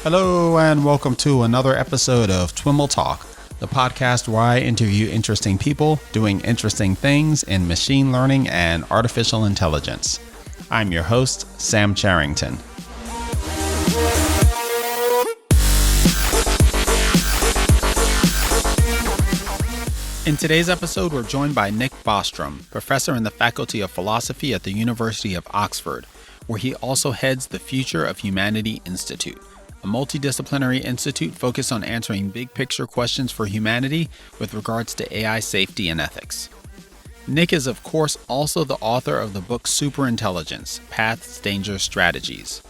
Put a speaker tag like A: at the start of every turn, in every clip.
A: Hello and welcome to another episode of TWiML Talk, the podcast where I interview interesting people doing interesting things in machine learning and artificial intelligence. I'm your host, Sam Charrington. In today's episode, we're joined by Nick Bostrom, professor in the Faculty of Philosophy at the University of Oxford, where he also heads the Future of Humanity Institute, a multidisciplinary institute focused on answering big-picture questions for humanity with regards to AI safety and ethics. Nick is, of course, also the author of the book Superintelligence: Paths, Dangers, Strategies.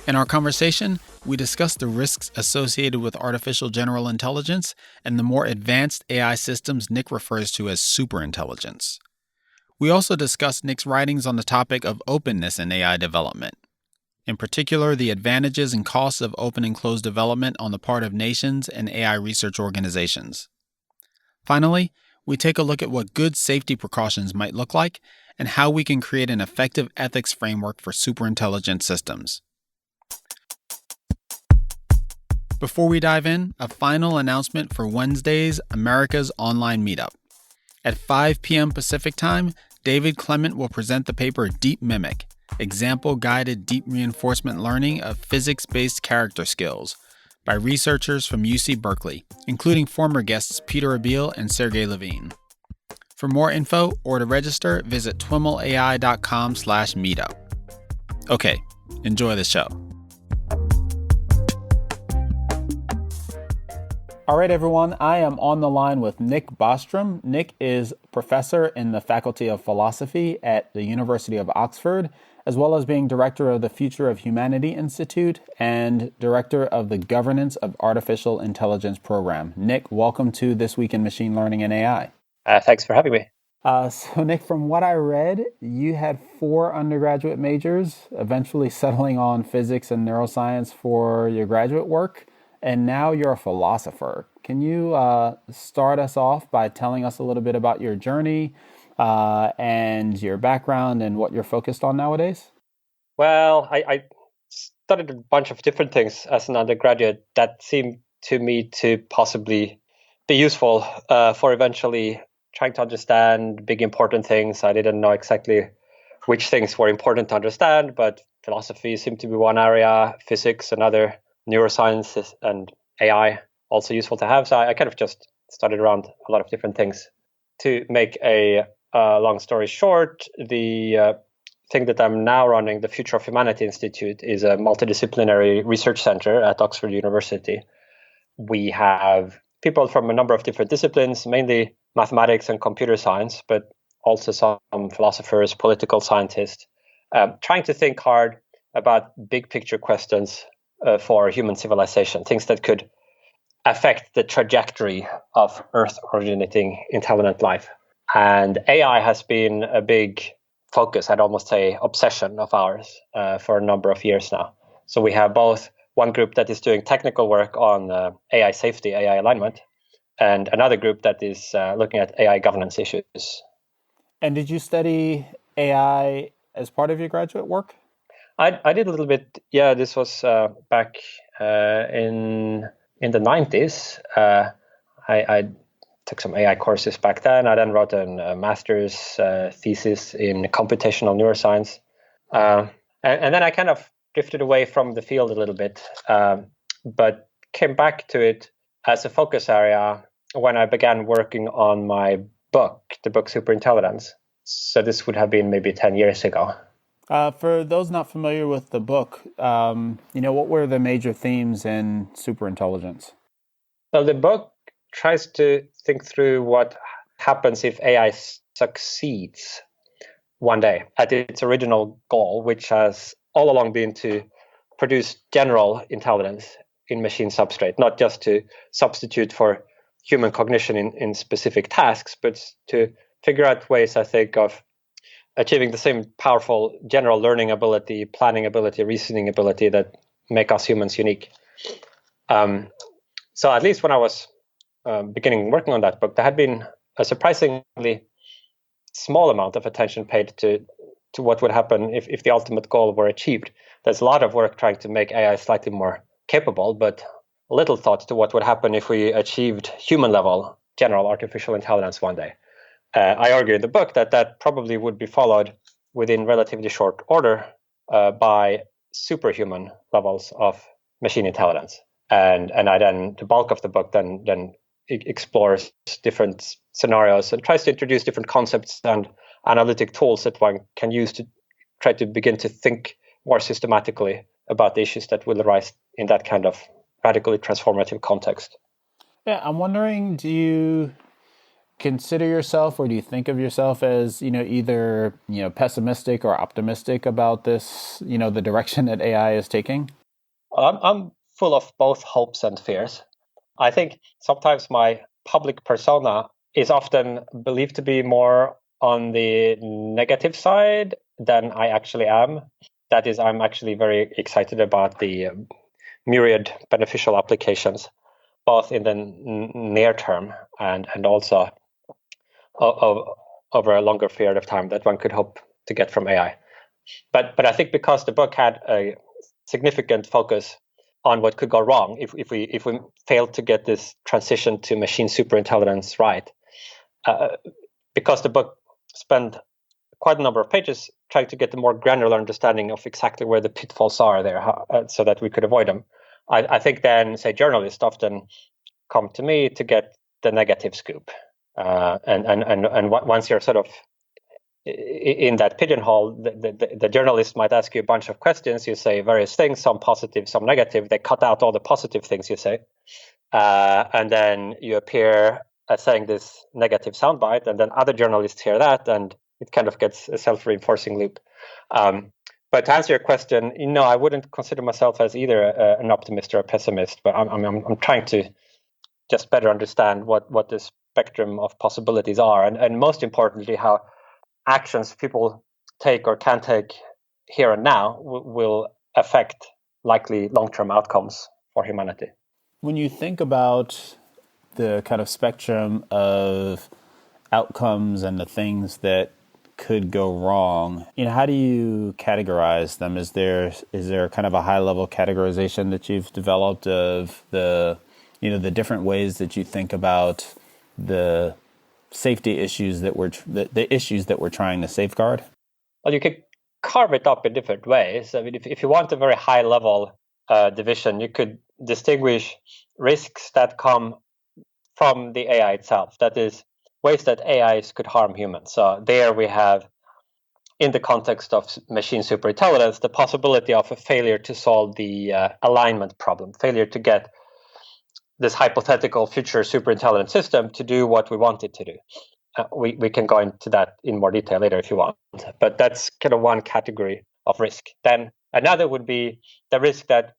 A: In our conversation, we discuss the risks associated with artificial general intelligence and the more advanced AI systems Nick refers to as superintelligence. We also discuss Nick's writings on the topic of openness in AI development. In particular, the advantages and costs of open and closed development on the part of nations and AI research organizations. Finally, we take a look at what good safety precautions might look like and how we can create an effective ethics framework for superintelligent systems. Before we dive in, a final announcement for Wednesday's America's Online Meetup. At 5 p.m. Pacific Time, David Clement will present the paper Deep Mimic: Example-Guided Deep Reinforcement Learning of Physics-Based Character Skills by researchers from UC Berkeley, including former guests Peter Abil and Sergey Levine. For more info or to register, visit twimlai.com/meetup. Okay, enjoy the show. All right, everyone, I am on the line with Nick Bostrom. Nick is professor in the Faculty of Philosophy at the University of Oxford, as well as being director of the Future of Humanity Institute and director of the Governance of Artificial Intelligence program. Nick, welcome to This Week in Machine Learning and AI.
B: Thanks for having me.
A: So Nick, from what I read, you had 4 undergraduate majors, eventually settling on physics and neuroscience for your graduate work. And now you're a philosopher. Can you start us off by telling us a little bit about your journey and your background and what you're focused on nowadays?
B: Well, I studied a bunch of different things as an undergraduate that seemed to me to possibly be useful for eventually trying to understand big, important things. I didn't know exactly which things were important to understand, but philosophy seemed to be one area, physics another, neuroscience and AI also useful to have. So I kind of just studied around a lot of different things. To make a long story short, the thing that I'm now running, the Future of Humanity Institute, is a multidisciplinary research center at Oxford University. We have people from a number of different disciplines, mainly mathematics and computer science, but also some philosophers, political scientists, trying to think hard about big picture questions for human civilization, things that could affect the trajectory of Earth originating intelligent life. And AI has been a big focus, I'd almost say obsession of ours for a number of years now. So we have both one group that is doing technical work on AI safety, AI alignment, and another group that is looking at AI governance issues.
A: And did you study AI as part of your graduate work?
B: I did a little bit. Yeah, this was back in the 90s. I took some AI courses back then. I then wrote a master's thesis in computational neuroscience. And then I kind of drifted away from the field a little bit, but came back to it as a focus area when I began working on my book, the book Superintelligence. So this would have been maybe 10 years ago.
A: For those not familiar with the book, what were the major themes in superintelligence?
B: Well, the book tries to think through what happens if AI succeeds one day at its original goal, which has all along been to produce general intelligence in machine substrate, not just to substitute for human cognition in specific tasks, but to figure out ways, I think, of achieving the same powerful general learning ability, planning ability, reasoning ability that make us humans unique. So at least when I was beginning working on that book, there had been a surprisingly small amount of attention paid to what would happen if the ultimate goal were achieved. There's a lot of work trying to make AI slightly more capable, but little thought to what would happen if we achieved human-level general artificial intelligence one day. I argue in the book that probably would be followed within relatively short order by superhuman levels of machine intelligence. And the bulk of the book then explores different scenarios and tries to introduce different concepts and analytic tools that one can use to try to begin to think more systematically about the issues that will arise in that kind of radically transformative context.
A: Yeah, I'm wondering, do you consider yourself, or do you think of yourself as, either, pessimistic or optimistic about this, the direction that AI is taking?
B: I'm full of both hopes and fears. I think sometimes my public persona is often believed to be more on the negative side than I actually am. That is, I'm actually very excited about the myriad beneficial applications, both in the near term and also over a longer period of time that one could hope to get from AI. But I think because the book had a significant focus on what could go wrong if we failed to get this transition to machine superintelligence right, because the book spent quite a number of pages trying to get a more granular understanding of exactly where the pitfalls are there, so that we could avoid them. I think then, say, journalists often come to me to get the negative scoop, and once you're sort of in that pigeonhole, the journalist might ask you a bunch of questions. You say various things, some positive, some negative. They cut out all the positive things you say, and then you appear as saying this negative soundbite, and then other journalists hear that, and it kind of gets a self-reinforcing loop. But to answer your question, I wouldn't consider myself as either an optimist or a pessimist, but I'm trying to just better understand what the spectrum of possibilities are, and most importantly, how actions people take or can take here and now will affect likely long-term outcomes for humanity.
A: When you think about the kind of spectrum of outcomes and the things that could go wrong, how do you categorize them? Is there kind of a high-level categorization that you've developed of the different ways that you think about the safety issues the issues that we're trying to safeguard?
B: Well, you could carve it up in different ways. I mean, if you want a very high level division, you could distinguish risks that come from the AI itself. That is, ways that AIs could harm humans. So there we have, in the context of machine superintelligence, the possibility of a failure to solve the alignment problem, failure to get this hypothetical future superintelligent system to do what we want it to do. We can go into that in more detail later if you want, but that's kind of one category of risk. Then another would be the risk that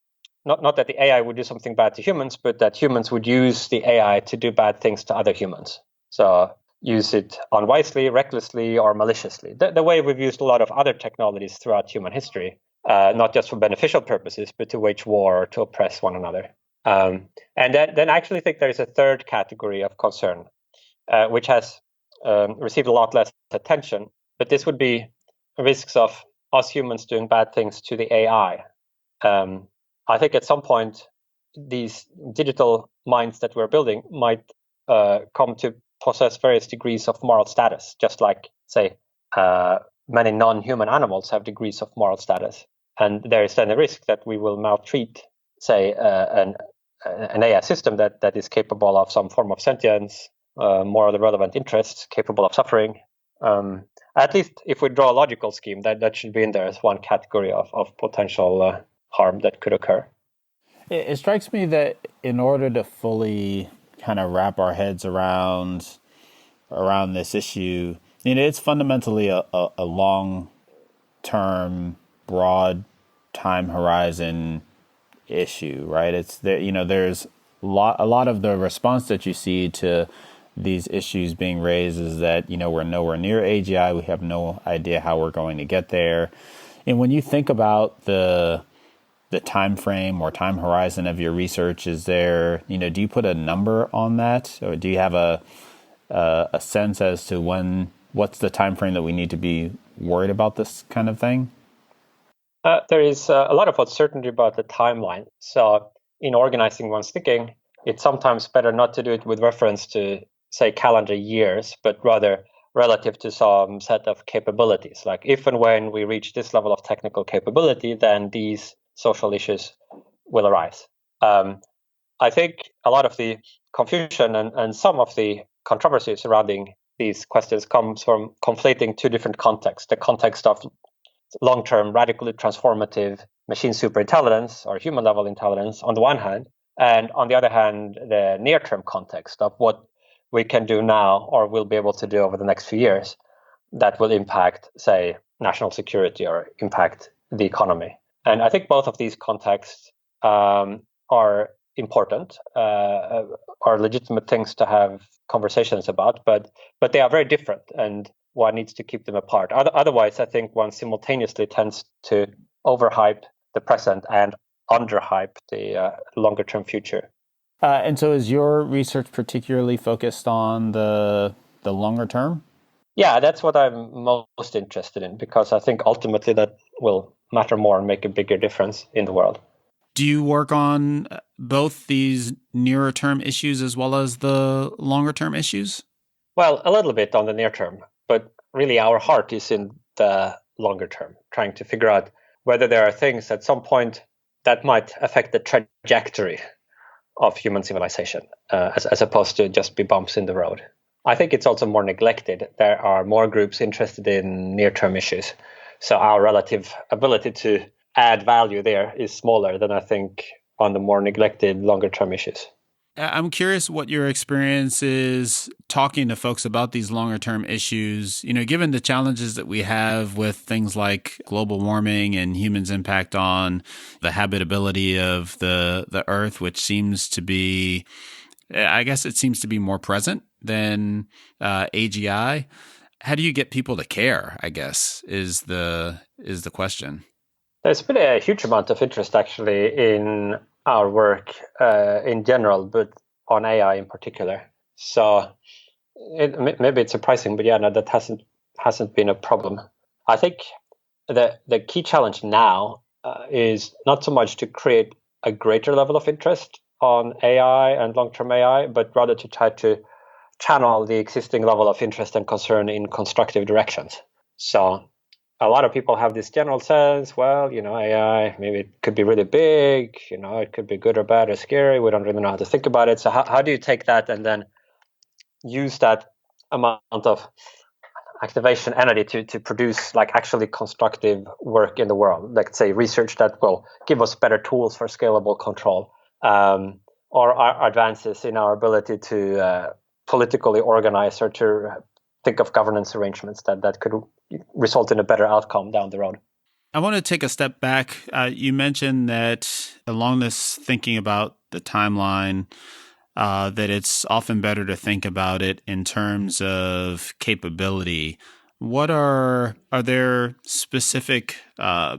B: not that the AI would do something bad to humans, but that humans would use the AI to do bad things to other humans. So use it unwisely, recklessly, or maliciously. The way we've used a lot of other technologies throughout human history, not just for beneficial purposes, but to wage war or to oppress one another. And then I actually think there is a third category of concern, which has received a lot less attention, but this would be risks of us humans doing bad things to the AI. I think at some point, these digital minds that we're building might come to possess various degrees of moral status, just like, say, many non-human animals have degrees of moral status. And there is then a risk that we will maltreat, say, an AI system that is capable of some form of sentience, morally relevant interests, capable of suffering. At least if we draw a logical scheme, that should be in there as one category of potential harm that could occur.
A: It strikes me that in order to fully kind of wrap our heads around this issue, it's fundamentally a long-term, broad time horizon issue, right? It's there, there's a lot of the response that you see to these issues being raised is that, we're nowhere near AGI. We have no idea how we're going to get there. And when you think about the time frame or time horizon of your research, is there, do you put a number on that? Or do you have a sense as to what's the time frame that we need to be worried about this kind of thing?
B: There is a lot of uncertainty about the timeline. So in organizing one's thinking, it's sometimes better not to do it with reference to, say, calendar years, but rather relative to some set of capabilities. Like if and when we reach this level of technical capability, then these social issues will arise. I think a lot of the confusion and some of the controversy surrounding these questions comes from conflating two different contexts. The context of long-term, radically transformative machine superintelligence or human-level intelligence on the one hand, and on the other hand, the near-term context of what we can do now or will be able to do over the next few years that will impact, say, national security or impact the economy. And I think both of these contexts are important, are legitimate things to have conversations about, but they are very different, and one needs to keep them apart. Otherwise, I think one simultaneously tends to overhype the present and underhype the longer-term future.
A: And so is your research particularly focused on the longer term?
B: Yeah, that's what I'm most interested in, because I think ultimately that will matter more and make a bigger difference in the world.
A: Do you work on both these nearer term issues as well as the longer term issues?
B: Well, a little bit on the near term, but really our heart is in the longer term, trying to figure out whether there are things at some point that might affect the trajectory of human civilization, as opposed to just be bumps in the road. I think it's also more neglected. There are more groups interested in near-term issues. So our relative ability to add value there is smaller than I think on the more neglected longer-term issues.
A: I'm curious what your experience is talking to folks about these longer term issues, given the challenges that we have with things like global warming and humans' impact on the habitability of the earth, which seems to be, I guess it seems to be more present than AGI. How do you get people to care, I guess, is the question.
B: There's been a huge amount of interest actually in our work in general, but on AI in particular. So maybe it's surprising, but yeah, no, that hasn't been a problem. I think the key challenge now is not so much to create a greater level of interest on AI and long-term AI, but rather to try to channel the existing level of interest and concern in constructive directions. So a lot of people have this general sense, well, AI, maybe it could be really big, it could be good or bad or scary. We don't really know how to think about it. So how do you take that and then use that amount of activation energy to produce like actually constructive work in the world, like say research that will give us better tools for scalable control, or our advances in our ability to politically organize or to think of governance arrangements that could result in a better outcome down the road.
A: I want to take a step back. You mentioned that along this thinking about the timeline, that it's often better to think about it in terms of capability. What are there specific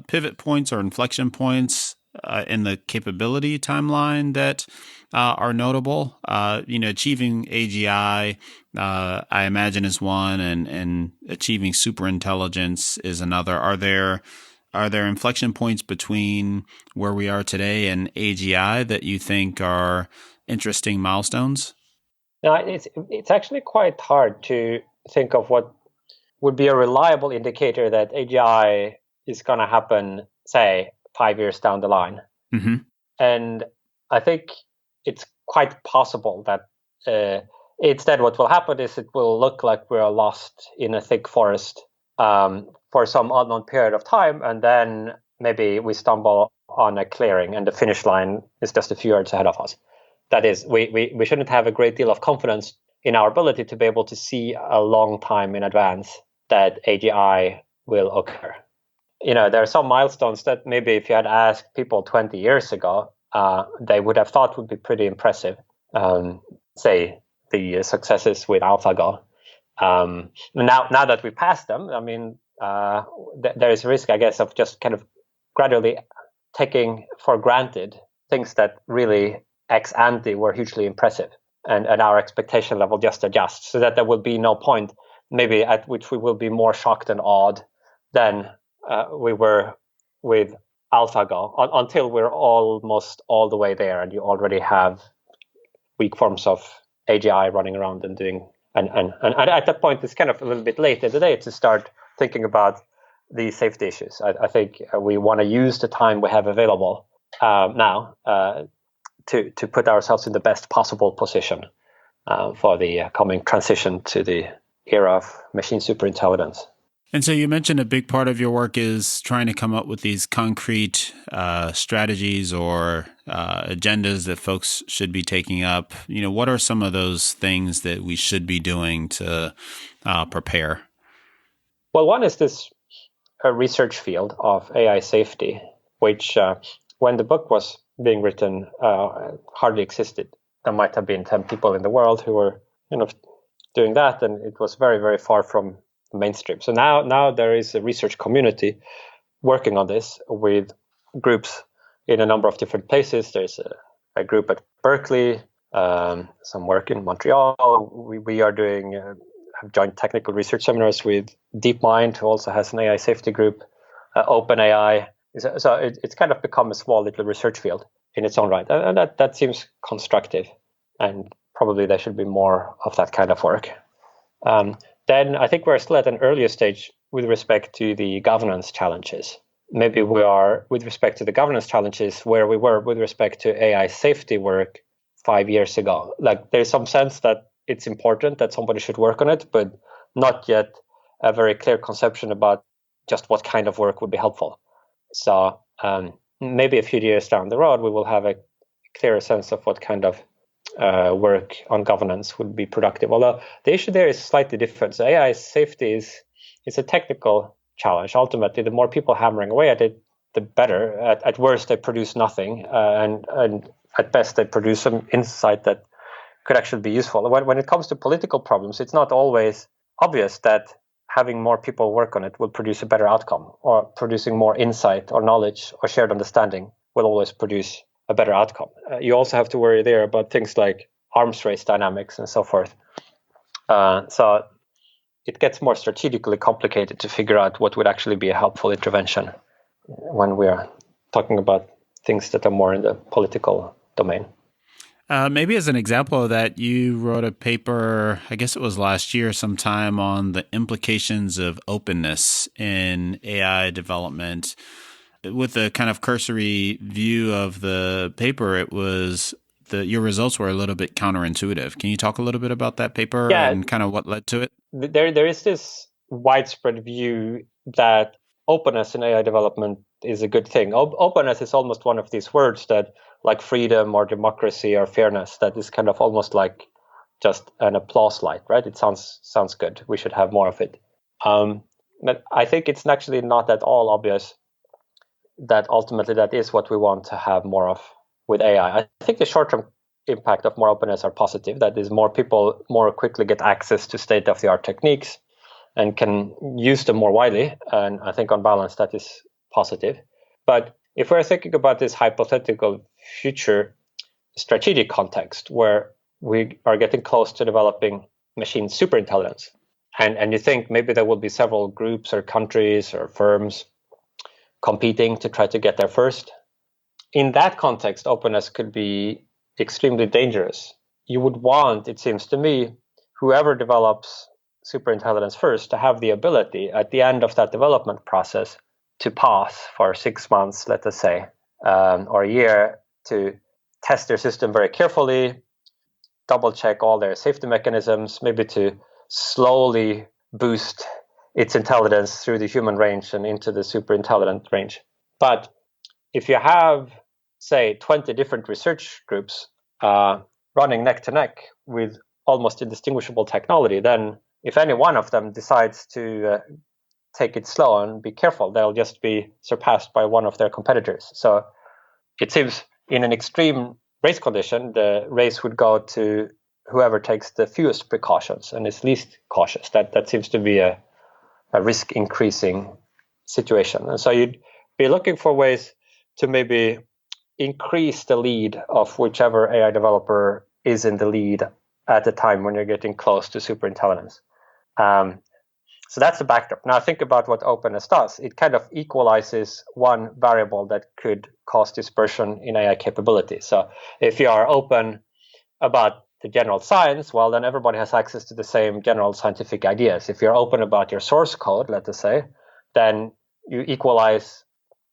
A: pivot points or inflection points in the capability timeline that are notable? Achieving AGI, I imagine, is one, and achieving superintelligence is another. Are there inflection points between where we are today and AGI that you think are interesting milestones?
B: No, it's actually quite hard to think of what would be a reliable indicator that AGI is going to happen, say, 5 years down the line.
A: Mm-hmm.
B: And I think it's quite possible that instead what will happen is it will look like we're lost in a thick forest for some unknown period of time, and then maybe we stumble on a clearing and the finish line is just a few yards ahead of us. That is, we shouldn't have a great deal of confidence in our ability to be able to see a long time in advance that AGI will occur. There are some milestones that maybe if you had asked people 20 years ago, they would have thought would be pretty impressive. Say the successes with AlphaGo. Now that we passed them, I mean, there is a risk, I guess, of just kind of gradually taking for granted things that really ex ante were hugely impressive, and our expectation level just adjusts, so that there will be no point maybe at which we will be more shocked and awed than we were with AlphaGo until we're almost all the way there, and you already have weak forms of AGI running around and doing. And at that point, it's kind of a little bit late in the day to start thinking about these safety issues. I think we want to use the time we have available now to put ourselves in the best possible position for the coming transition to the era of machine superintelligence.
A: And so you mentioned a big part of your work is trying to come up with these concrete strategies or agendas that folks should be taking up. What are some of those things that we should be doing to prepare?
B: Well, one is this research field of AI safety, which when the book was being written hardly existed. There might have been 10 people in the world who were doing that, and it was very, very far from mainstream. So now there is a research community working on this with groups in a number of different places. There's a group at Berkeley, some work in Montreal. We are doing have joint technical research seminars with DeepMind, who also has an AI safety group, OpenAI. So it's kind of become a small little research field in its own right, and that seems constructive. And probably there should be more of that kind of work. Then I think we're still at an earlier stage with respect to the governance challenges. Maybe we are, with respect to the governance challenges, where we were with respect to AI safety work 5 years ago. Like there's some sense that it's important that somebody should work on it, but not yet a very clear conception about just what kind of work would be helpful. So maybe a few years down the road, we will have a clearer sense of what kind of work on governance would be productive. Although the issue there is slightly different. So AI safety is a technical challenge. Ultimately, the more people hammering away at it, the better. At worst, they produce nothing, and at best, they produce some insight that could actually be useful. When it comes to political problems, it's not always obvious that having more people work on it will produce a better outcome, or producing more insight or knowledge or shared understanding will always produce a better outcome. You also have to worry there about things like arms race dynamics and so forth. So it gets more strategically complicated to figure out what would actually be a helpful intervention when we are talking about things that are more in the political domain.
A: Maybe as an example of that, you wrote a paper, I guess it was last year sometime, on the implications of openness in AI development. With a kind of cursory view of the paper, it was your results were a little bit counterintuitive. Can you talk a little bit about that paper and kind of what led to it?
B: There is this widespread view that openness in AI development is a good thing. Openness is almost one of these words that, like freedom or democracy or fairness, that is kind of almost like just an applause light, right? It sounds good. We should have more of it. But I think it's actually not at all obvious that ultimately that is what we want to have more of with AI. I think the short-term impact of more openness are positive. That is, more people more quickly get access to state-of-the-art techniques and can use them more widely. And I think on balance, that is positive. But if we're thinking about this hypothetical future strategic context where we are getting close to developing machine superintelligence, and you think maybe there will be several groups or countries or firms competing to try to get there first. In that context, openness could be extremely dangerous. You would want, it seems to me, whoever develops superintelligence first to have the ability at the end of that development process to pause for 6 months, let us say, or a year, to test their system very carefully, double check all their safety mechanisms, maybe to slowly boost its intelligence through the human range and into the superintelligent range. But if you have, say, 20 different research groups running neck to neck with almost indistinguishable technology, then if any one of them decides to take it slow and be careful, they'll just be surpassed by one of their competitors. So it seems in an extreme race condition, the race would go to whoever takes the fewest precautions and is least cautious. That seems to be a risk increasing situation. And so you'd be looking for ways to maybe increase the lead of whichever AI developer is in the lead at the time when you're getting close to superintelligence. So that's the backdrop. Now think about what openness does. It kind of equalizes one variable that could cause dispersion in AI capability. So if you are open about the general science, well, then everybody has access to the same general scientific ideas. If you're open about your source code, let us say, then you equalize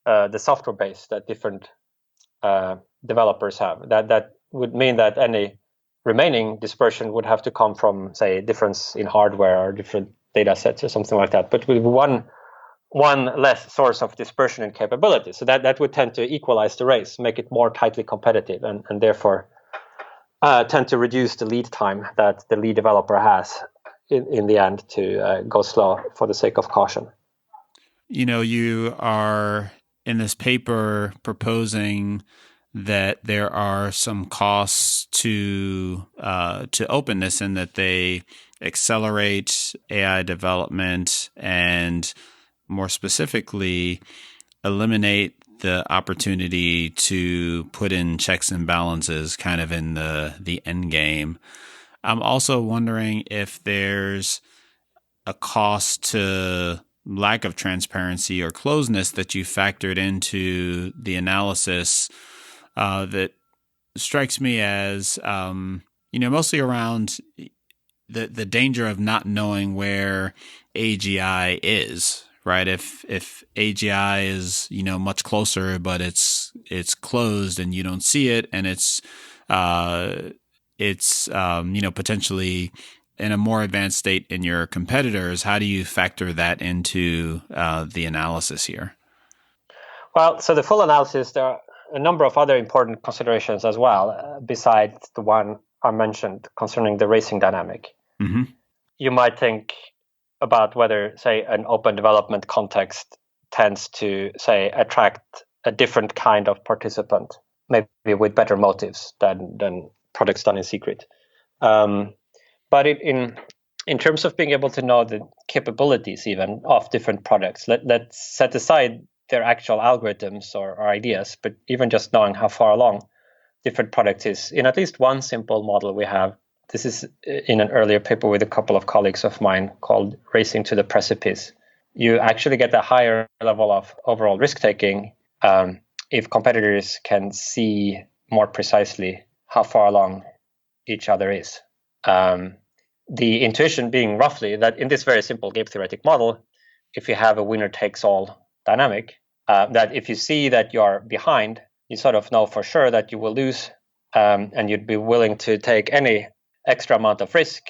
B: the software base that different developers have. That would mean that any remaining dispersion would have to come from, say, difference in hardware or different data sets or something like that. But with one less source of dispersion and capability, so that would tend to equalize the race, make it more tightly competitive, and therefore tend to reduce the lead time that the lead developer has in the end to go slow for the sake of caution.
A: You are in this paper proposing that there are some costs to openness and that they accelerate AI development and more specifically eliminate the opportunity to put in checks and balances kind of in the end game. I'm also wondering if there's a cost to lack of transparency or closeness that you factored into the analysis that strikes me as, mostly around the danger of not knowing where AGI is, right? If AGI is, much closer, but it's closed and you don't see it, and it's potentially in a more advanced state in your competitors, how do you factor that into the analysis here?
B: Well, so the full analysis, there are a number of other important considerations as well, besides the one I mentioned concerning the racing dynamic.
A: Mm-hmm.
B: You might think about whether, say, an open development context tends to, say, attract a different kind of participant, maybe with better motives than products done in secret. But in terms of being able to know the capabilities even of different products, let's set aside their actual algorithms or ideas, but even just knowing how far along different products is. In at least one simple model we have, this is in an earlier paper with a couple of colleagues of mine called Racing to the Precipice. You actually get a higher level of overall risk-taking if competitors can see more precisely how far along each other is. The intuition being roughly that in this very simple game theoretic model, if you have a winner-takes-all dynamic, that if you see that you're behind, you sort of know for sure that you will lose, and you'd be willing to take any extra amount of risk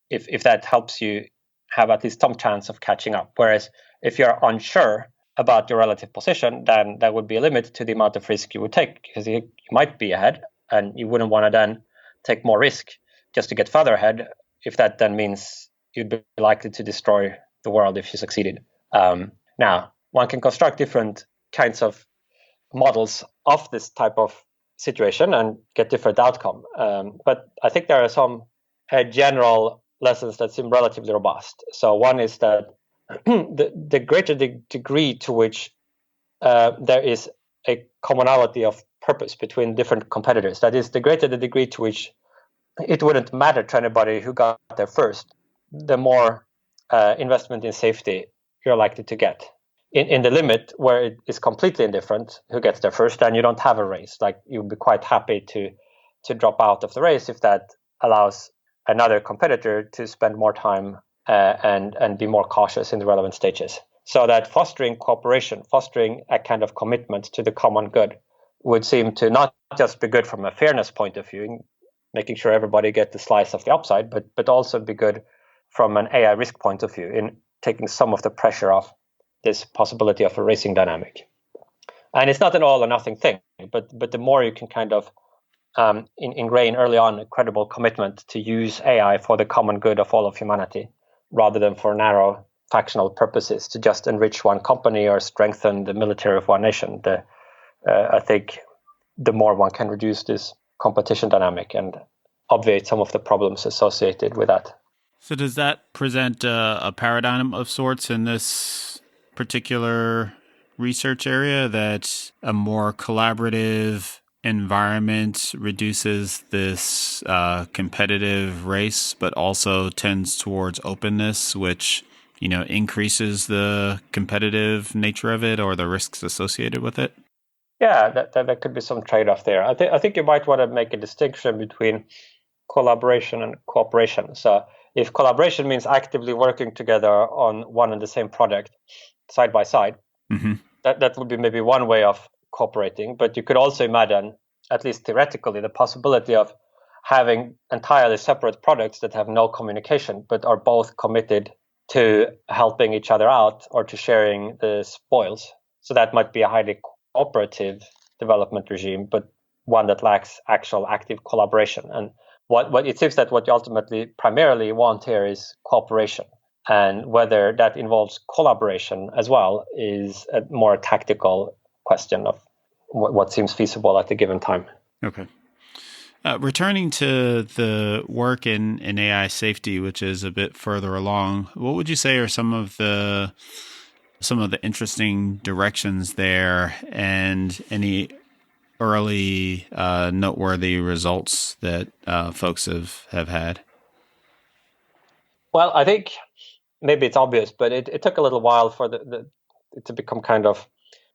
B: if that helps you have at least some chance of catching up. Whereas if you're unsure about your relative position, then that would be a limit to the amount of risk you would take, because you might be ahead and you wouldn't want to then take more risk just to get further ahead, if that then means you'd be likely to destroy the world if you succeeded. Now, one can construct different kinds of models of this type of situation and get different outcome. But I think there are some general lessons that seem relatively robust. So one is that the greater the degree to which there is a commonality of purpose between different competitors, that is, the greater the degree to which it wouldn't matter to anybody who got there first, the more investment in safety you're likely to get. In the limit where it is completely indifferent who gets there first, then you don't have a race. Like, you'd be quite happy to drop out of the race if that allows another competitor to spend more time and be more cautious in the relevant stages. So that fostering cooperation, fostering a kind of commitment to the common good would seem to not just be good from a fairness point of view, making sure everybody gets the slice of the upside, but also be good from an AI risk point of view in taking some of the pressure off this possibility of a racing dynamic. And it's not an all or nothing thing, but the more you can kind of ingrain early on a credible commitment to use AI for the common good of all of humanity, rather than for narrow factional purposes to just enrich one company or strengthen the military of one nation, I think the more one can reduce this competition dynamic and obviate some of the problems associated with that.
A: So does that present a paradigm of sorts in this particular research area, that a more collaborative environment reduces this competitive race, but also tends towards openness, which increases the competitive nature of it or the risks associated with it?
B: Yeah, that could be some trade-off there. I think you might want to make a distinction between collaboration and cooperation. So if collaboration means actively working together on one and the same project side by side, that would be maybe one way of cooperating. But you could also imagine, at least theoretically, the possibility of having entirely separate products that have no communication, but are both committed to helping each other out or to sharing the spoils. So that might be a highly cooperative development regime, but one that lacks actual active collaboration. And what it seems that what you ultimately primarily want here is cooperation. And whether that involves collaboration as well is a more tactical question of what seems feasible at a given time.
A: Okay. Returning to the work in AI safety, which is a bit further along, what would you say are some of the interesting directions there, and any early noteworthy results that folks have had?
B: Well, I think maybe it's obvious, but it took a little while for it to become kind of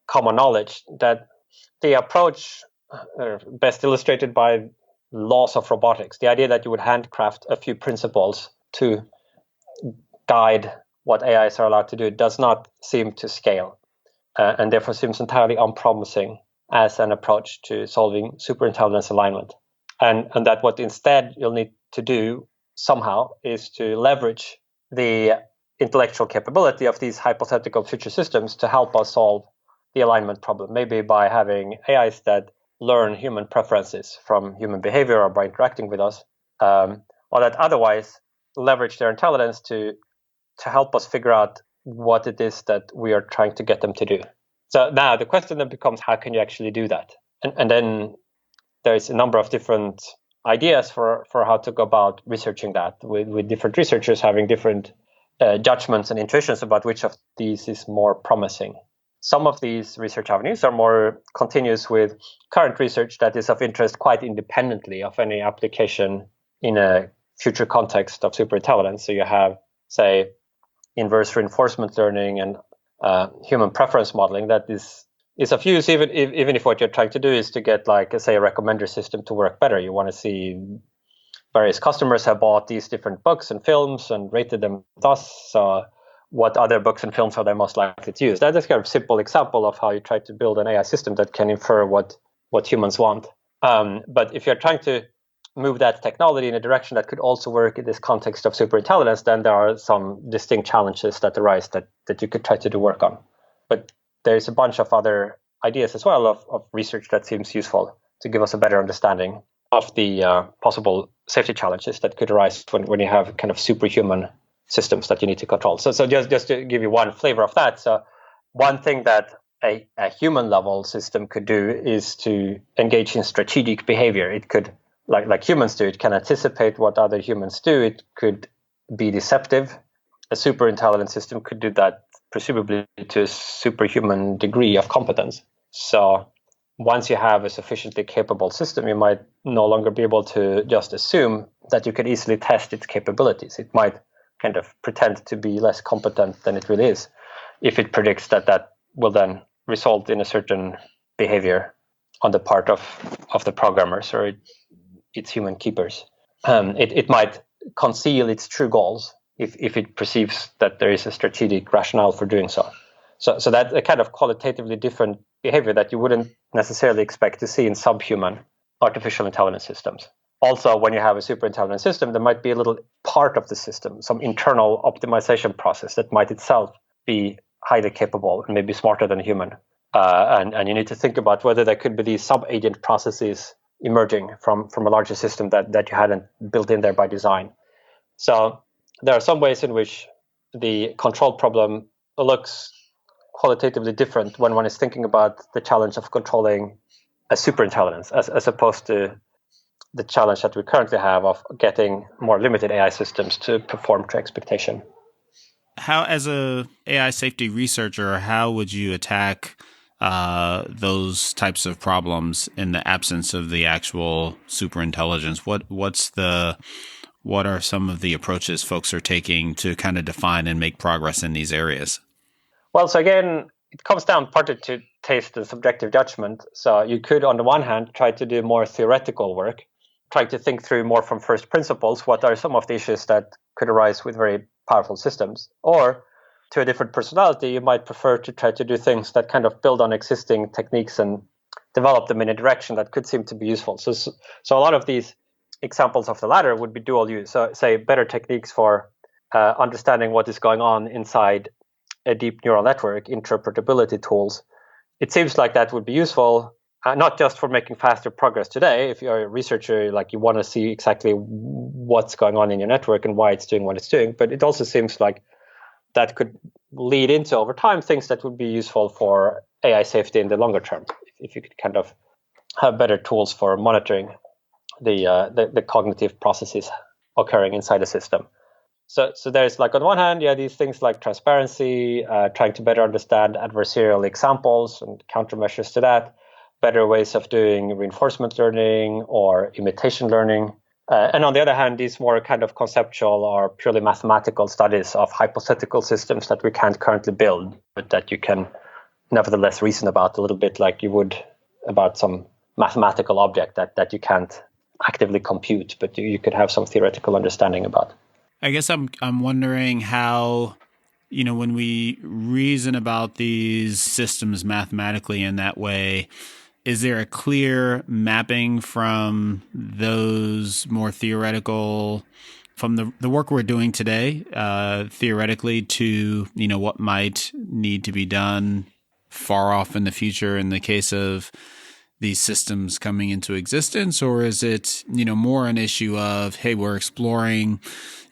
B: common knowledge that the approach, best illustrated by laws of robotics, the idea that you would handcraft a few principles to guide what AIs are allowed to do, does not seem to scale, and therefore seems entirely unpromising as an approach to solving superintelligence alignment. And that what instead you'll need to do somehow is to leverage the intellectual capability of these hypothetical future systems to help us solve the alignment problem, maybe by having AIs that learn human preferences from human behavior or by interacting with us, or that otherwise leverage their intelligence to help us figure out what it is that we are trying to get them to do. So now the question then becomes, how can you actually do that? And then there's a number of different ideas for how to go about researching that, with different researchers having different judgments and intuitions about which of these is more promising. Some of these research avenues are more continuous with current research that is of interest quite independently of any application in a future context of superintelligence. So you have, say, inverse reinforcement learning and human preference modeling that is of use, even if what you're trying to do is to get, like, say, a recommender system to work better. You want to see various customers have bought these different books and films and rated them thus. So what other books and films are they most likely to use? That is kind of a simple example of how you try to build an AI system that can infer what humans want. But if you're trying to move that technology in a direction that could also work in this context of superintelligence, then there are some distinct challenges that arise that you could try to do work on. But there's a bunch of other ideas as well of research that seems useful to give us a better understanding of the possible safety challenges that could arise when you have kind of superhuman systems that you need to control. So just to give you one flavor of that, so one thing that a human level system could do is to engage in strategic behavior. It could, like humans do, it can anticipate what other humans do. It could be deceptive. A super intelligent system could do that, presumably to a superhuman degree of competence. So once you have a sufficiently capable system, you might no longer be able to just assume that you can easily test its capabilities. It might kind of pretend to be less competent than it really is, if it predicts that will then result in a certain behavior on the part of the programmers or its human keepers. It might conceal its true goals if it perceives that there is a strategic rationale for doing so. So that's a kind of qualitatively different behavior that you wouldn't necessarily expect to see in subhuman artificial intelligence systems. Also, when you have a super intelligent system, there might be a little part of the system, some internal optimization process that might itself be highly capable and maybe smarter than a human. And you need to think about whether there could be these sub-agent processes emerging from a larger system that you hadn't built in there by design. So there are some ways in which the control problem looks qualitatively different when one is thinking about the challenge of controlling a superintelligence as opposed to the challenge that we currently have of getting more limited AI systems to perform to expectation.
A: How, as a AI safety researcher, how would you attack those types of problems in the absence of the actual superintelligence? What's the what are some of the approaches folks are taking to kind of define and make progress in these areas?
B: Well, so again, it comes down partly to taste and subjective judgment. So you could, on the one hand, try to do more theoretical work, try to think through more from first principles, what are some of the issues that could arise with very powerful systems. Or to a different personality, you might prefer to try to do things that kind of build on existing techniques and develop them in a direction that could seem to be useful. So a lot of these examples of the latter would be dual use. So say better techniques for understanding what is going on inside a deep neural network, interpretability tools. It seems like that would be useful, not just for making faster progress today. If you're a researcher, like you want to see exactly what's going on in your network and why it's doing what it's doing, but it also seems like that could lead into, over time, things that would be useful for AI safety in the longer term. If you could kind of have better tools for monitoring the cognitive processes occurring inside the system. So there's like, on one hand, these things like transparency, trying to better understand adversarial examples and countermeasures to that, better ways of doing reinforcement learning or imitation learning. And on the other hand, these more kind of conceptual or purely mathematical studies of hypothetical systems that we can't currently build, but that you can nevertheless reason about a little bit like you would about some mathematical object that you can't actively compute, but you could have some theoretical understanding about.
A: I guess I'm wondering how, when we reason about these systems mathematically in that way, is there a clear mapping from those more theoretical, from the work we're doing today, theoretically, to, what might need to be done far off in the future in the case of these systems coming into existence? Or is it, more an issue of, hey, we're exploring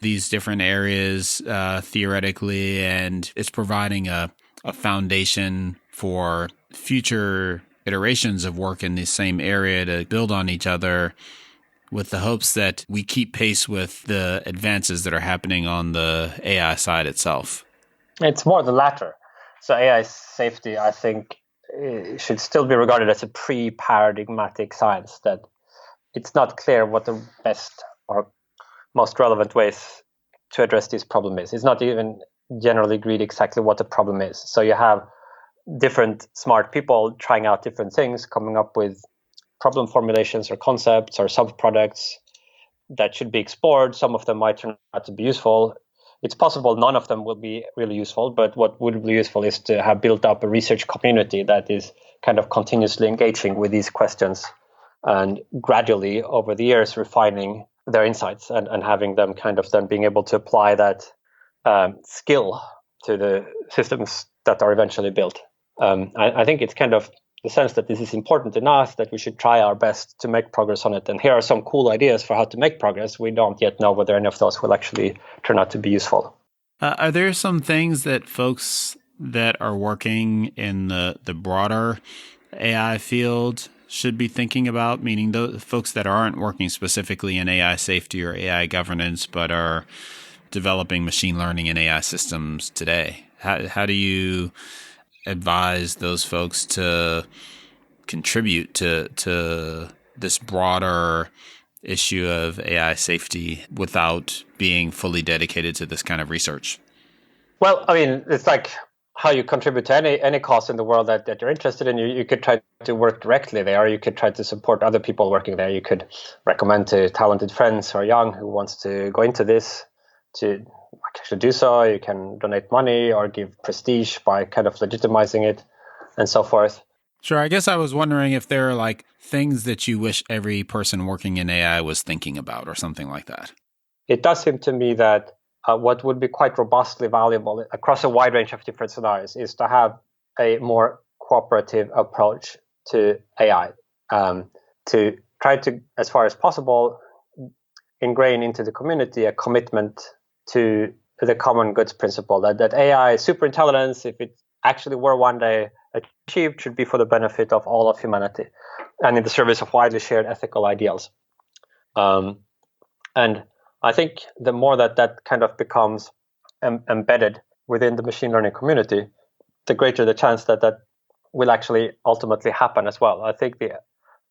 A: these different areas theoretically, and it's providing a foundation for future iterations of work in the same area to build on each other, with the hopes that we keep pace with the advances that are happening on the AI side itself?
B: It's more the latter. So AI safety, I think, should still be regarded as a pre-paradigmatic science, that it's not clear what the best or most relevant ways to address this problem is. It's not even generally agreed exactly what the problem is. So you have different smart people trying out different things, coming up with problem formulations or concepts or sub-products that should be explored. Some of them might turn out to be useful. It's possible none of them will be really useful, but what would be useful is to have built up a research community that is kind of continuously engaging with these questions and gradually over the years refining their insights and having them kind of then being able to apply that skill to the systems that are eventually built. I think it's kind of the sense that this is important enough that we should try our best to make progress on it. And here are some cool ideas for how to make progress. We don't yet know whether any of those will actually turn out to be useful.
A: Are there some things that folks that are working in the broader AI field should be thinking about, meaning those folks that aren't working specifically in AI safety or AI governance, but are developing machine learning and AI systems today? How do you advise those folks to contribute to this broader issue of AI safety without being fully dedicated to this kind of research?
B: Well, I mean, it's like how you contribute to any cause in the world that you're interested in. You could try to work directly there. You could try to support other people working there. You could recommend to talented friends who are young who wants to go into this to actually do so. You can donate money or give prestige by kind of legitimizing it and so forth.
A: Sure. I guess I was wondering if there are like things that you wish every person working in AI was thinking about or something like that.
B: It does seem to me that what would be quite robustly valuable across a wide range of different scenarios is to have a more cooperative approach to AI, to try to, as far as possible, ingrain into the community a commitment to the common goods principle that AI superintelligence, if it actually were one day achieved, should be for the benefit of all of humanity and in the service of widely shared ethical ideals. And I think the more that kind of becomes embedded within the machine learning community, the greater the chance that will actually ultimately happen as well. I think the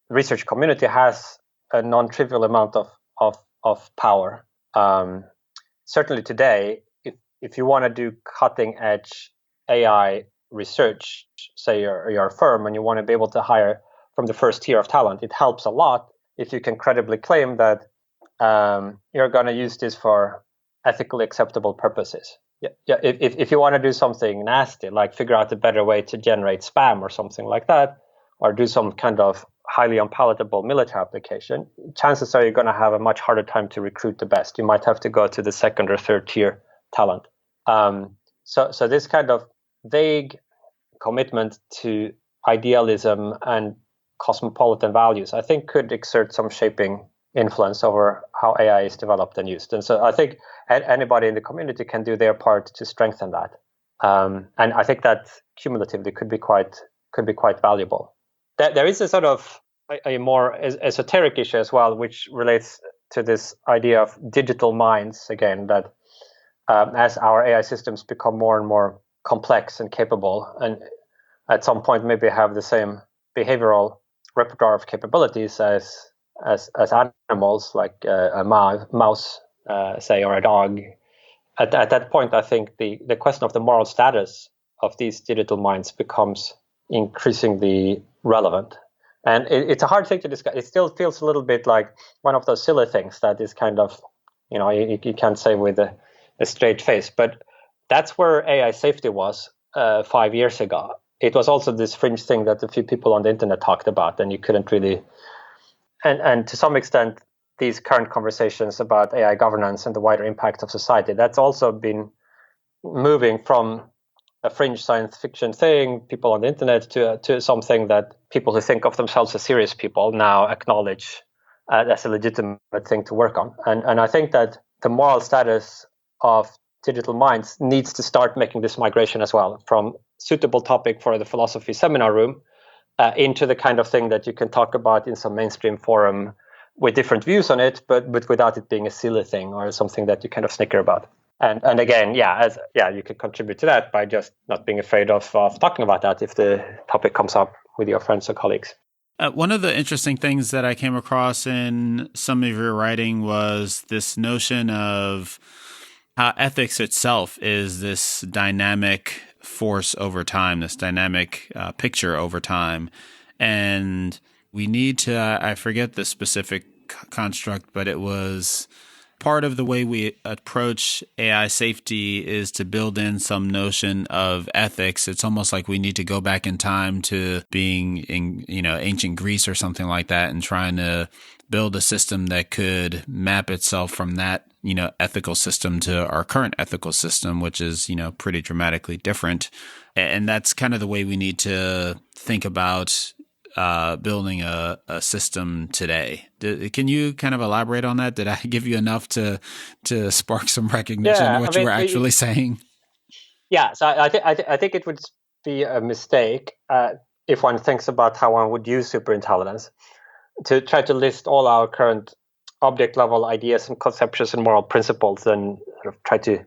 B: research community has a non-trivial amount of power Certainly today, if you want to do cutting edge AI research, say you're a firm and you want to be able to hire from the first tier of talent, it helps a lot if you can credibly claim that you're going to use this for ethically acceptable purposes. Yeah. If you want to do something nasty, like figure out a better way to generate spam or something like that, or do some kind of highly unpalatable military application, chances are you're going to have a much harder time to recruit the best. You might have to go to the second or third tier talent. So this kind of vague commitment to idealism and cosmopolitan values, I think, could exert some shaping influence over how AI is developed and used. And so I think anybody in the community can do their part to strengthen that. And I think that cumulatively could be quite valuable. There is a sort of a more esoteric issue as well, which relates to this idea of digital minds again, that as our AI systems become more and more complex and capable, and at some point maybe have the same behavioral repertoire of capabilities as animals, like a mouse, say, or a dog. At that point, I think the question of the moral status of these digital minds becomes increasingly relevant. And it's a hard thing to discuss. It still feels a little bit like one of those silly things that is kind of, you can't say with a straight face. But that's where AI safety was 5 years ago. It was also this fringe thing that a few people on the internet talked about, and you couldn't really. And to some extent, these current conversations about AI governance and the wider impact of society, that's also been moving from a fringe science fiction thing, people on the internet, to something that people who think of themselves as serious people now acknowledge as a legitimate thing to work on. And I think that the moral status of digital minds needs to start making this migration as well, from suitable topic for the philosophy seminar room into the kind of thing that you can talk about in some mainstream forum with different views on it, but without it being a silly thing or something that you kind of snicker about. And again, you can contribute to that by just not being afraid of talking about that if the topic comes up with your friends or colleagues.
A: One of the interesting things that I came across in some of your writing was this notion of how ethics itself is this dynamic force over time, this dynamic picture over time. And we need to, I forget the specific construct, but it was part of the way we approach AI safety is to build in some notion of ethics. It's almost like we need to go back in time to being in, ancient Greece or something like that, and trying to build a system that could map itself from that, ethical system to our current ethical system, which is, pretty dramatically different. And that's kind of the way we need to think about building a system today. Can you kind of elaborate on that? Did I give you enough to spark some recognition of what you were actually saying?
B: Yeah, so I think it would be a mistake if one thinks about how one would use superintelligence to try to list all our current object level ideas and conceptions and moral principles and sort of try to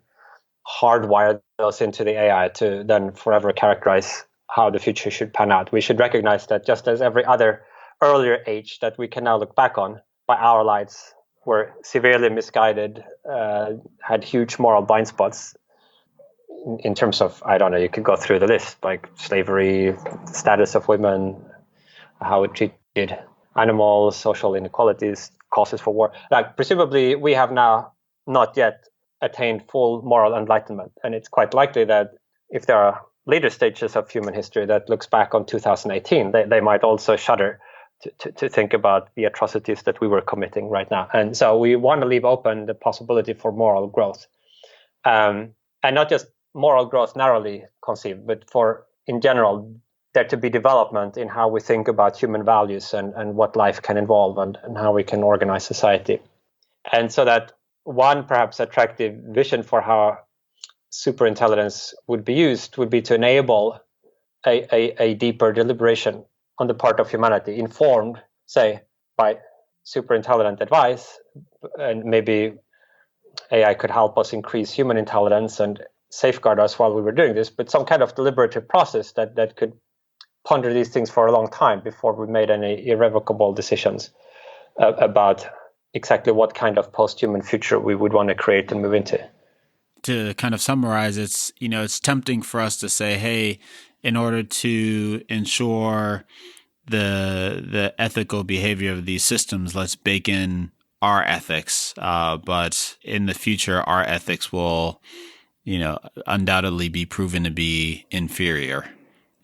B: hardwire those into the AI to then forever characterize how the future should pan out. We should recognize that just as every other earlier age that we can now look back on by our lights were severely misguided, had huge moral blind spots in terms of, I don't know, you could go through the list, like slavery, status of women, how it treated animals, social inequalities, causes for war. Like, presumably we have now not yet attained full moral enlightenment. And it's quite likely that if there are later stages of human history that looks back on 2018, they might also shudder to think about the atrocities that we were committing right now. And so we want to leave open the possibility for moral growth. And not just moral growth narrowly conceived, but for, in general, there to be development in how we think about human values and what life can involve and how we can organize society. And so that one perhaps attractive vision for how superintelligence would be used would be to enable a deeper deliberation on the part of humanity, informed, say, by superintelligent advice. And maybe AI could help us increase human intelligence and safeguard us while we were doing this, but some kind of deliberative process that could ponder these things for a long time before we made any irrevocable decisions about exactly what kind of post-human future we would want to create and move into.
A: To kind of summarize, it's tempting for us to say, hey, in order to ensure the ethical behavior of these systems, let's bake in our ethics. But in the future, our ethics will, undoubtedly be proven to be inferior.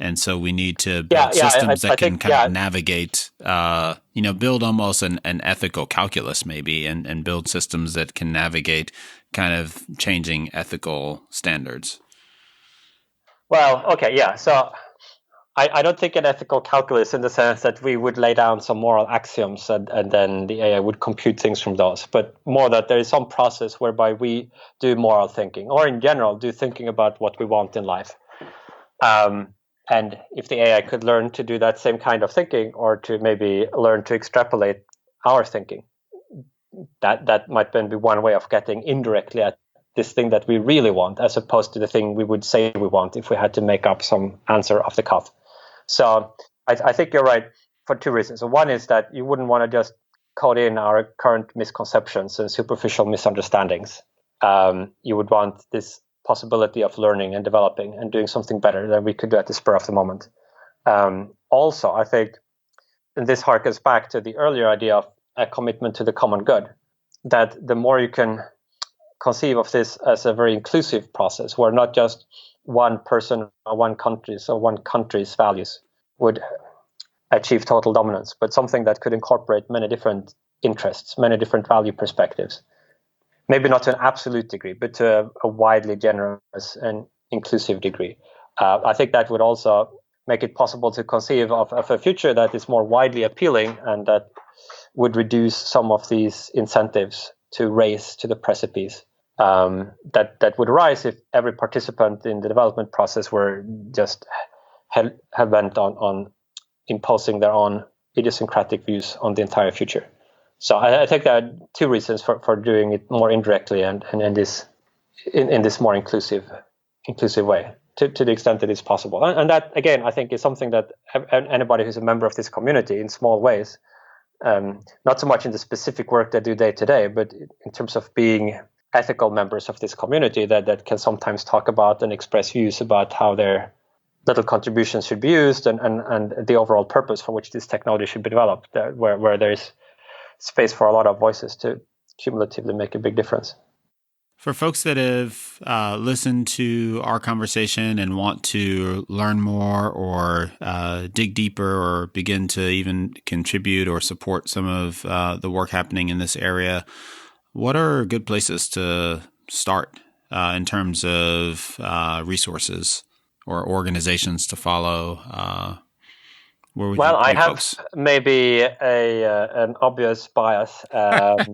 A: And so we need to build systems that can kind of navigate, build almost an ethical calculus maybe, and build systems that can navigate kind of changing ethical standards.
B: Well, okay, yeah. So I don't think an ethical calculus in the sense that we would lay down some moral axioms and then the AI would compute things from those, but more that there is some process whereby we do moral thinking, or in general, do thinking about what we want in life. And if the AI could learn to do that same kind of thinking, or to maybe learn to extrapolate our thinking, that might then be one way of getting indirectly at this thing that we really want, as opposed to the thing we would say we want if we had to make up some answer off the cuff. So I think you're right for two reasons. So one is that you wouldn't want to just code in our current misconceptions and superficial misunderstandings. You would want this possibility of learning and developing and doing something better than we could do at the spur of the moment. Also, I think, and this harkens back to the earlier idea of a commitment to the common good, that the more you can conceive of this as a very inclusive process, where not just one person or one country's values would achieve total dominance, but something that could incorporate many different interests, many different value perspectives. Maybe not to an absolute degree, but to a widely generous and inclusive degree. I think that would also make it possible to conceive of a future that is more widely appealing and that would reduce some of these incentives to race to the precipice that would arise if every participant in the development process were just hell-bent on imposing their own idiosyncratic views on the entire future. So I think there are two reasons for doing it more indirectly and in this more inclusive way, to the extent that it's possible. And that, again, I think is something that anybody who's a member of this community in small ways, not so much in the specific work they do day to day, but in terms of being ethical members of this community that can sometimes talk about and express views about how their little contributions should be used and the overall purpose for which this technology should be developed, where there's space for a lot of voices to cumulatively make a big difference.
A: For folks that have listened to our conversation and want to learn more or dig deeper or begin to even contribute or support some of the work happening in this area, what are good places to start in terms of resources or organizations to follow? Where would
B: I have
A: folks?
B: maybe an obvious bias. I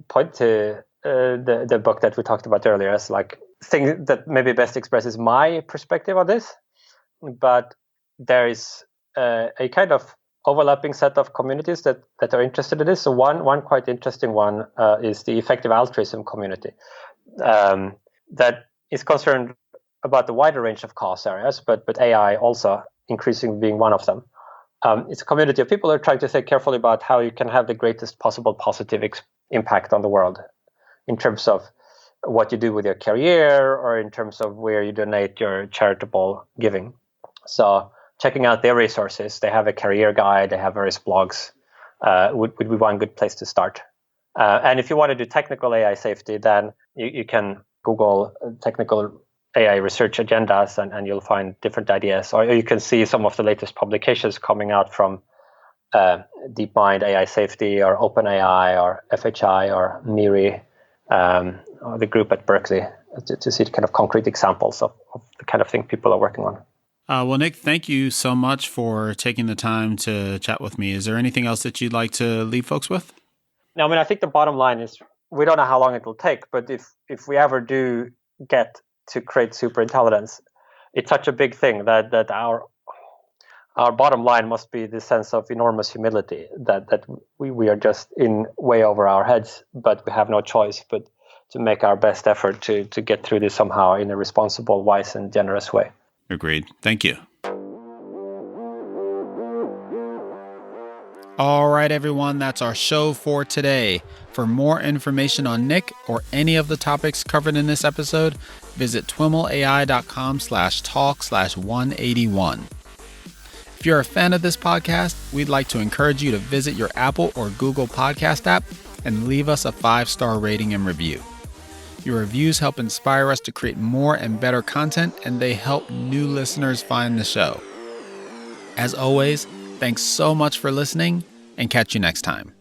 B: point to the book that we talked about earlier as like thing that maybe best expresses my perspective on this. But there is a kind of overlapping set of communities that are interested in this. So one quite interesting one is the effective altruism community that is concerned about the wider range of cause areas, but AI also increasingly being one of them. It's a community of people who are trying to think carefully about how you can have the greatest possible positive impact on the world in terms of what you do with your career or in terms of where you donate your charitable giving. So checking out their resources, they have a career guide, they have various blogs, would be one good place to start. And if you want to do technical AI safety, then you can Google technical AI research agendas and you'll find different ideas. Or you can see some of the latest publications coming out from DeepMind AI Safety or OpenAI or FHI or MIRI, or the group at Berkeley, to see kind of concrete examples of the kind of thing people are working on.
A: Well, Nick, thank you so much for taking the time to chat with me. Is there anything else that you'd like to leave folks with?
B: No, I mean, I think the bottom line is we don't know how long it will take, but if we ever do get to create superintelligence, it's such a big thing that our bottom line must be this sense of enormous humility that we are just in way over our heads, but we have no choice but to make our best effort to get through this somehow in a responsible, wise, and generous way.
A: Agreed. Thank you. All right, everyone, that's our show for today. For more information on Nick or any of the topics covered in this episode, visit twimlai.com/talk/181. If you're a fan of this podcast, we'd like to encourage you to visit your Apple or Google Podcast app and leave us a 5-star rating and review. Your reviews help inspire us to create more and better content, and they help new listeners find the show. As always, thanks so much for listening, and catch you next time.